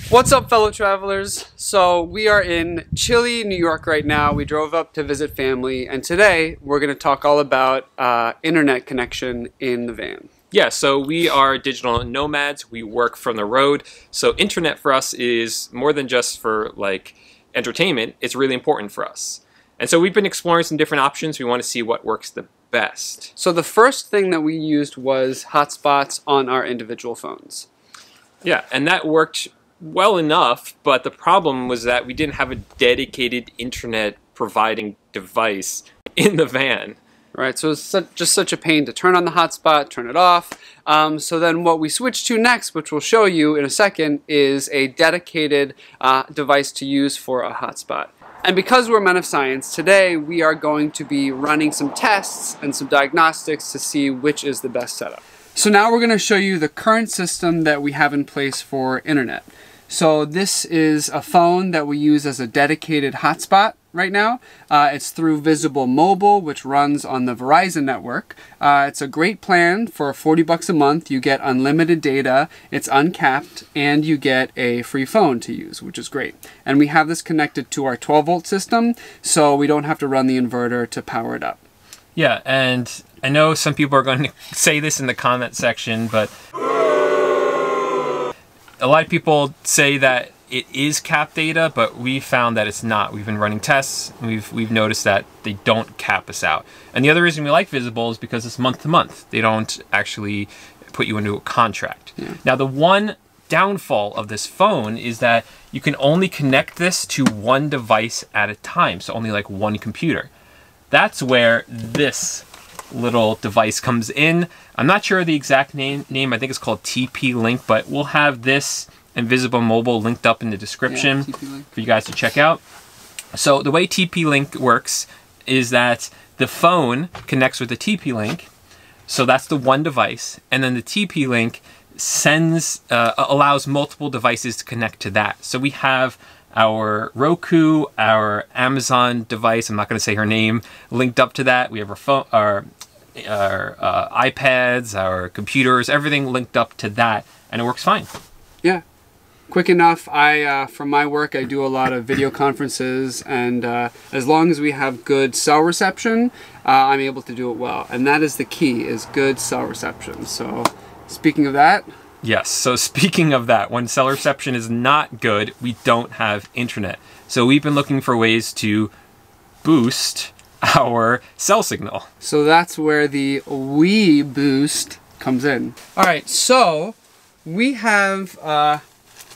What's up, fellow travelers? So we are in chilly New York right now. We drove up to visit family, and today we're going to talk all about internet connection in the van. Yeah, so we are digital nomads. We work from the road. So internet for us is more than just for like entertainment. It's really important for us. And so we've been exploring some different options. We want to see what works the best. So the first thing that we used was hotspots on our individual phones. Yeah, and that worked well enough, but the problem was that we didn't have a dedicated internet providing device in the van. Right, so it's just such a pain to turn on the hotspot, turn it off. So then what we switched to next, which we'll show you in a second, is a dedicated device to use for a hotspot. And because we're men of science, today we are going to be running some tests and some diagnostics to see which is the best setup. So now we're going to show you the current system that we have in place for internet. So this is a phone that we use as a dedicated hotspot right now. It's through Visible Mobile, which runs on the Verizon network. It's a great plan for $40 a month. You get unlimited data, it's uncapped, and you get a free phone to use, which is great. And we have this connected to our 12-volt system, so we don't have to run the inverter to power it up. Yeah, and I know some people are going to say this in the comment section, but a lot of people say that it is cap data, but we found that it's not. We've been running tests, and we've noticed that they don't cap us out. And the other reason we like Visible is because it's month to month. They don't actually put you into a contract. Yeah. Now, the one downfall of this phone is that you can only connect this to one device at a time, so only like one computer. That's where this little device comes in. I'm not sure the exact name. I think it's called TP-Link, but we'll have this and Visible Mobile linked up in the description for you guys to check out. So the way TP-Link works is that the phone connects with the TP-Link, so that's the one device, and then the TP-Link sends allows multiple devices to connect to that. So we have our Roku, our Amazon device, I'm not going to say her name, linked up to that. We have our phone, our iPads, our computers, everything linked up to that, and it works fine. Yeah, quick enough. From my work, I do a lot of video conferences, and as long as we have good cell reception, I'm able to do it well. And that is the key, is good cell reception. So speaking of that, yes, so speaking of that, when cell reception is not good, we don't have internet. So we've been looking for ways to boost our cell signal. So that's where the WeBoost comes in. All right, so we have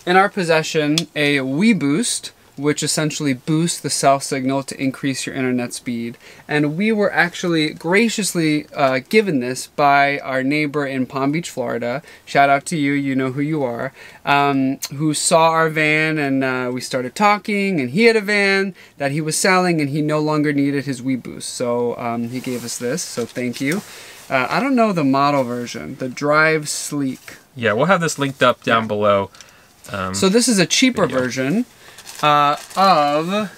in our possession a WeBoost, which essentially boosts the cell signal to increase your internet speed. And we were actually graciously given this by our neighbor in Palm Beach, Florida. Shout out to you, you know who you are, who saw our van, and we started talking, and he had a van that he was selling, and he no longer needed his WeBoost. So he gave us this, so thank you. I don't know the model version, the Drive Sleek. Yeah, we'll have this linked up down below. So this is a cheaper version of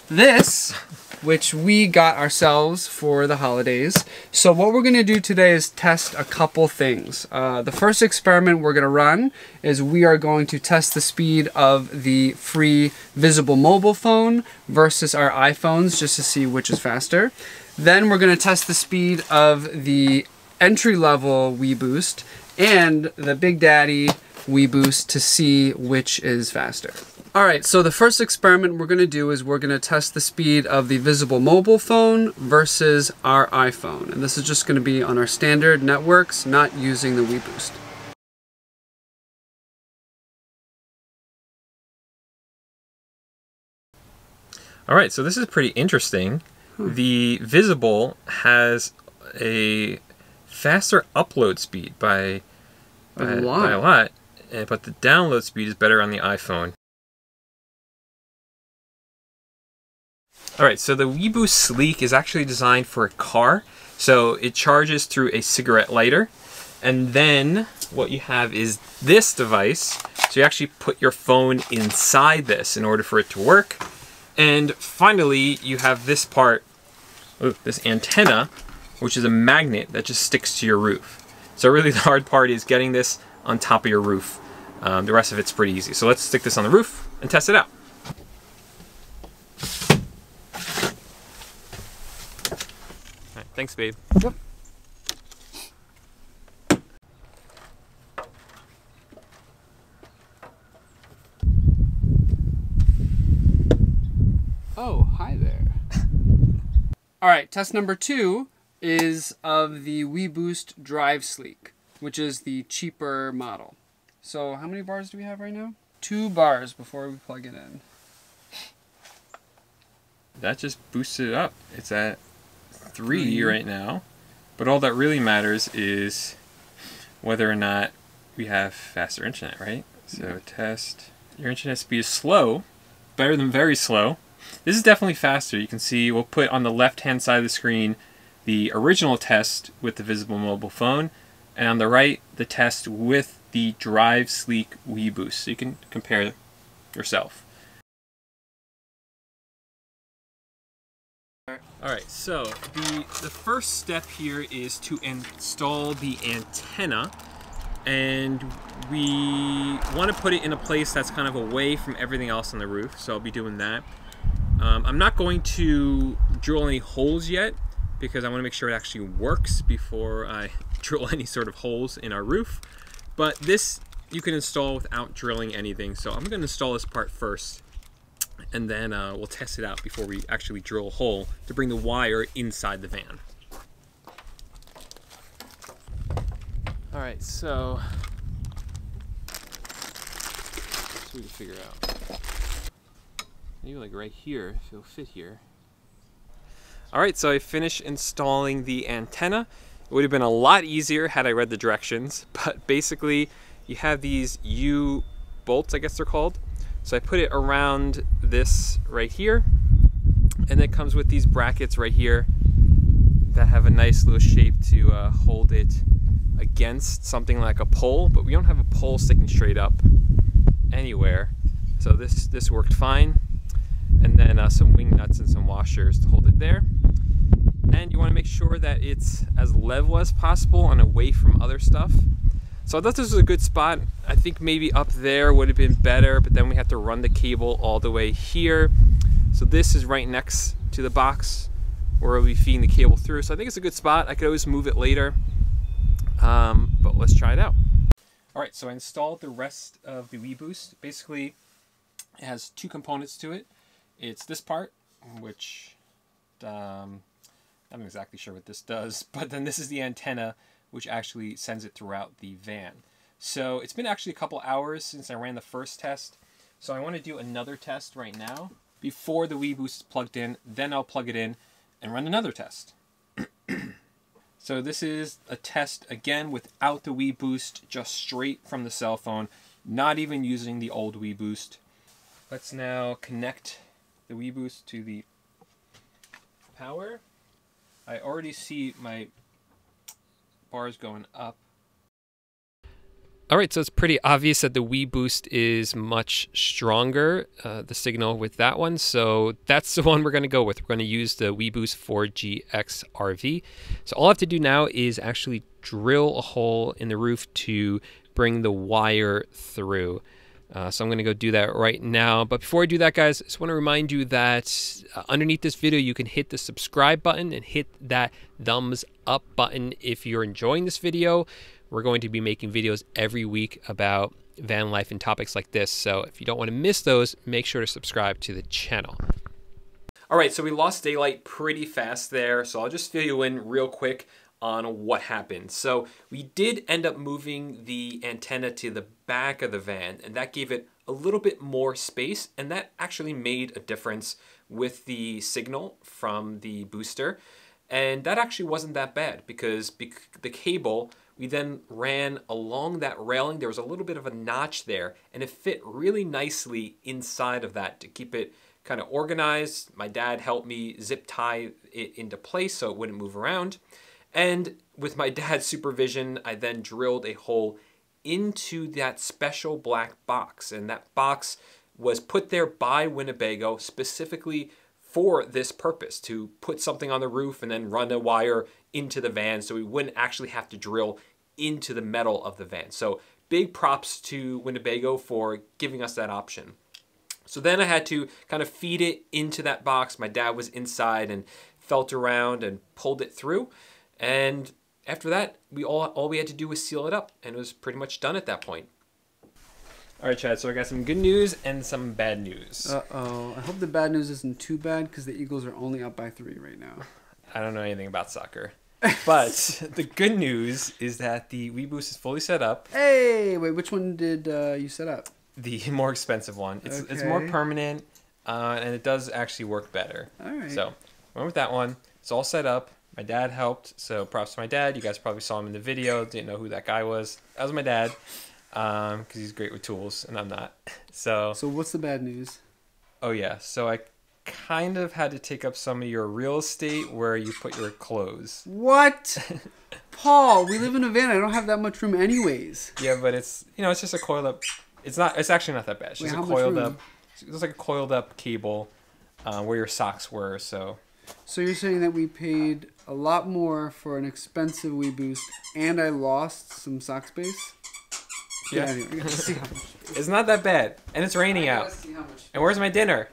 this, which we got ourselves for the holidays. So what we're going to do today is test a couple things. The first experiment we're going to run is we are going to test the speed of the free Visible Mobile phone versus our iPhones, just to see which is faster. Then we're going to test the speed of the entry-level WeBoost and the Big Daddy WeBoost to see which is faster. All right, so the first experiment we're going to do is we're going to test the speed of the Visible Mobile phone versus our iPhone. And this is just going to be on our standard networks, not using the WeBoost. All right, so this is pretty interesting. The Visible has a faster upload speed by a lot, but the download speed is better on the iPhone. All right, so the WeBoost Sleek is actually designed for a car. So it charges through a cigarette lighter. And then what you have is this device. So you actually put your phone inside this in order for it to work. And finally, you have this part, this antenna, which is a magnet that just sticks to your roof. So really the hard part is getting this on top of your roof. The rest of it's pretty easy. So let's stick this on the roof and test it out. All right, thanks, babe. Yep. Oh, hi there. All right, test number 2 is of the WeBoost Drive Sleek, which is the cheaper model. So how many bars do we have right now? 2 bars before we plug it in. That just boosted it up. It's at 3 right now. But all that really matters is whether or not we have faster internet, right? So test. Your internet speed is slow, better than very slow. This is definitely faster. You can see we'll put on the left-hand side of the screen the original test with the visible mobile phone, and on the right, the test with the Drive Sleek WeBoost. So you can compare yourself. Alright, so the first step here is to install the antenna, and we want to put it in a place that's kind of away from everything else on the roof, so I'll be doing that. I'm not going to drill any holes yet because I want to make sure it actually works before I drill any sort of holes in our roof. But this you can install without drilling anything, so I'm going to install this part first, and then we'll test it out before we actually drill a hole to bring the wire inside the van. Alright, so we can figure out. Maybe like right here, if it'll fit here. Alright, so I finished installing the antenna. It would have been a lot easier had I read the directions, but basically you have these U bolts, I guess they're called. So I put it around this right here, and it comes with these brackets right here that have a nice little shape to hold it against something like a pole, but we don't have a pole sticking straight up anywhere. So this worked fine. And then some wing nuts and some washers to hold it there. And you want to make sure that it's as level as possible and away from other stuff. So I thought this was a good spot. I think maybe up there would have been better, but then we have to run the cable all the way here. So this is right next to the box where we'll be feeding the cable through. So I think it's a good spot. I could always move it later, but let's try it out. All right, so I installed the rest of the WeBoost. Basically, it has 2 components to it. It's this part, which I'm not exactly sure what this does, but then this is the antenna, which actually sends it throughout the van. So it's been actually a couple hours since I ran the first test, so I want to do another test right now before the WeBoost is plugged in. Then I'll plug it in and run another test. So this is a test again without the WeBoost, just straight from the cell phone, not even using the old WeBoost. Let's now connect the WeBoost to the power. I already see my bars going up. Alright, so it's pretty obvious that the WeBoost is much stronger, the signal with that one, so that's the one we're going to go with. We're going to use the WeBoost 4GX RV. So all I have to do now is actually drill a hole in the roof to bring the wire through. So I'm going to go do that right now. But before I do that, guys, I just want to remind you that underneath this video, you can hit the subscribe button and hit that thumbs up button if you're enjoying this video. We're going to be making videos every week about van life and topics like this. So if you don't want to miss those, make sure to subscribe to the channel. All right, so we lost daylight pretty fast there. So I'll just fill you in real quick on what happened. So we did end up moving the antenna to the back of the van, and that gave it a little bit more space, and that actually made a difference with the signal from the booster. And that actually wasn't that bad because the cable, we then ran along that railing. There was a little bit of a notch there, and it fit really nicely inside of that to keep it kind of organized. My dad helped me zip tie it into place so it wouldn't move around. And with my dad's supervision, I then drilled a hole into that special black box. And that box was put there by Winnebago specifically for this purpose, to put something on the roof and then run a wire into the van so we wouldn't actually have to drill into the metal of the van. So big props to Winnebago for giving us that option. So then I had to kind of feed it into that box. My dad was inside and felt around and pulled it through. And after that, all we had to do was seal it up, and it was pretty much done at that point. All right, Chad, so I got some good news and some bad news. Uh-oh. I hope the bad news isn't too bad, because the Eagles are only up by 3 right now. I don't know anything about soccer. But the good news is that the WeBoost is fully set up. Hey, wait, which one did you set up? The more expensive one. It's more permanent, and it does actually work better. All right. So, went with that one. It's all set up. My dad helped, so props to my dad. You guys probably saw him in the video. Didn't know who that guy was. That was my dad, because he's great with tools, and I'm not. So what's the bad news? Oh, yeah. So I kind of had to take up some of your real estate where you put your clothes. What? Paul, we live in a van. I don't have that much room anyways. Yeah, but it's just a coiled up. It's actually not that bad. It's just a coiled up. It's like a coiled up cable where your socks were. So you're saying that we paid a lot more for an expensive WeBoost, and I lost some sock space? Yeah. Anyway, It's not that bad, and it's raining out. And where's my dinner?